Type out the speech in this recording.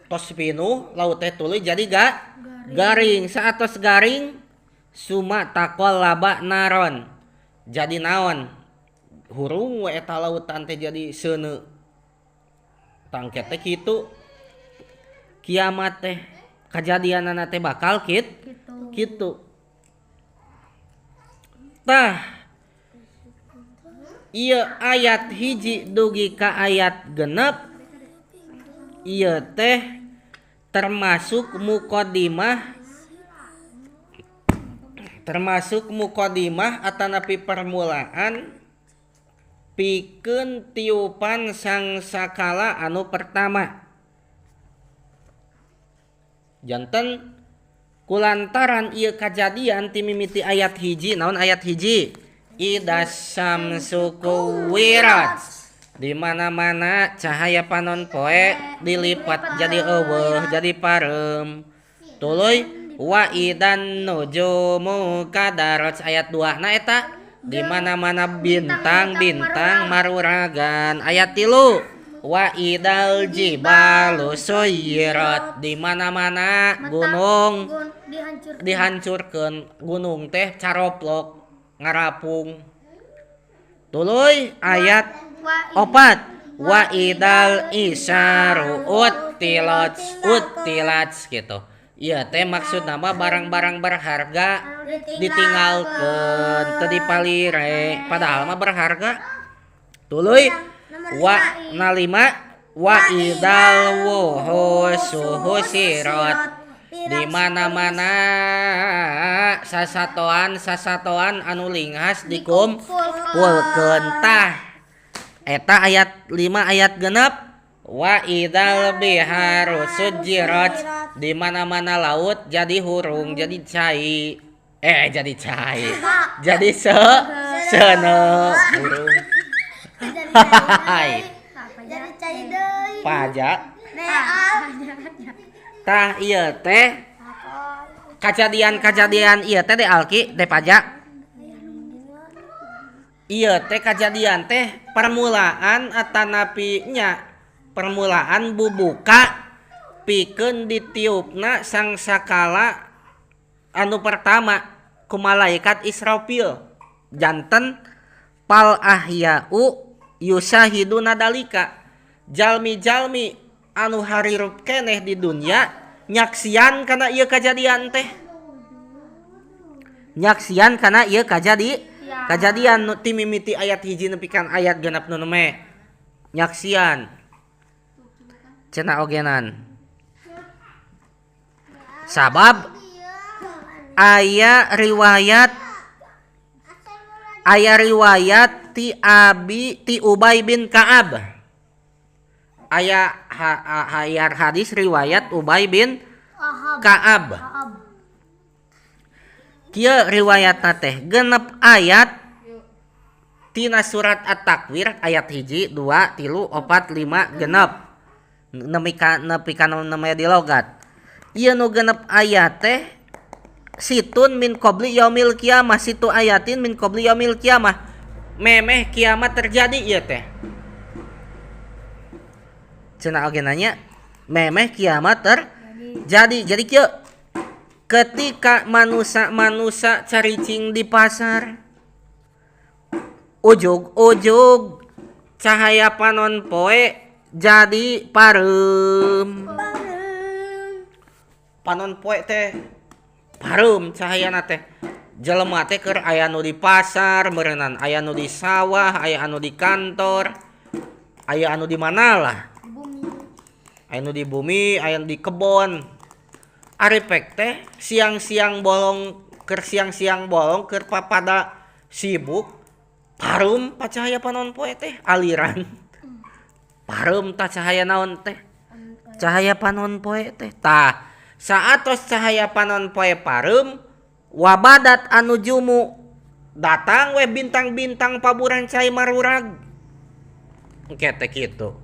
tos pinuh laut teh tuluy jadi garing saatos garing suma takol laba naron jadi naon hurung we eta lautan teh jadi seuneu tangket teh kitu kiamat teh kajadianana teh bakal kitu tah ieu ayat hiji dugi ka ayat genep ieu teh termasuk mukodimah atanapi permulaan pikeun tiupan sangsakala anu pertama janten kulantaran ieu kajadian ti mimiti ayat hiji naon ayat hiji idas syamsu kuwirat di mana-mana cahaya panon poe dilipat jadi eueuh jadi parem tuluy wa idan nujumu kadarot ayat 2 nah eta di mana-mana bintang-bintang maruragan ayat 3 wa idal jibalu suyirat di mana-mana gunung dihancurkeun gunung teh caroplok ngarapung tuluy ayat 4 wa idal isyaru utilat gitu iya teh maksud nama barang-barang berharga ditinggalkeun teu dipalire padahal mah berharga tuluy wa nalima wa idal wuhusu husirat di mana-mana sasatoan anu lingas dikumpulkeun tah eta ayat 5 ayat genep wa idal biharu sujirat di mana-mana laut jadi hurung jadi cai jadi seuneu hurung jadi cai deui pajak tah ieu teh kajadian ieu teh de alki de pajak ieu teh kajadian teh permulaan atanapi nya permulaan bubuka pikeun ditiupna sangsakala anu pertama ku malaikat Israfil janten pal ahya'u yusahiduna dalika jalmi-jalmi anu harirup keneh di dunya nyaksian kana ieu kajadian teh nyaksian kana ieu kajadian ti mimiti ayat hiji nepikan ayat genep nu me nyaksian cenah ogenan sabab aya riwayat ti Ubay bin Ka'ab aya hadis riwayat Ubay bin Ka'ab kieu riwayatna teh genep ayat tina surat At-Takwir ayat hiji 2 3 4 5 genep nepi ka namanya di logat ieu nu genep ayat teh situn min qabli yaumil qiyamah situ ayatin min qabli yaumil qiyamah memeh kiamat terjadi ieu teh cenah oge nanya memeh kiamat terjadi jadi kieu ketika manusia caricing di pasar ujug-ujug cahaya panon poe jadi parem panon poe teh parem cahayana teh jelema teh keur aya nu di pasar meureunnan aya nu di sawah aya anu di kantor aya anu di mana lah aya nu di bumi aya nu di kebon aripek teh siang-siang bolong keur papada sibuk parum cahaya panon poe teh aliran parum tah cahaya naon teh cahaya panon poe teh tah saatos cahaya panon poe parum wabadat anu jumu datang we bintang-bintang paburan cai marurag engke teh kitu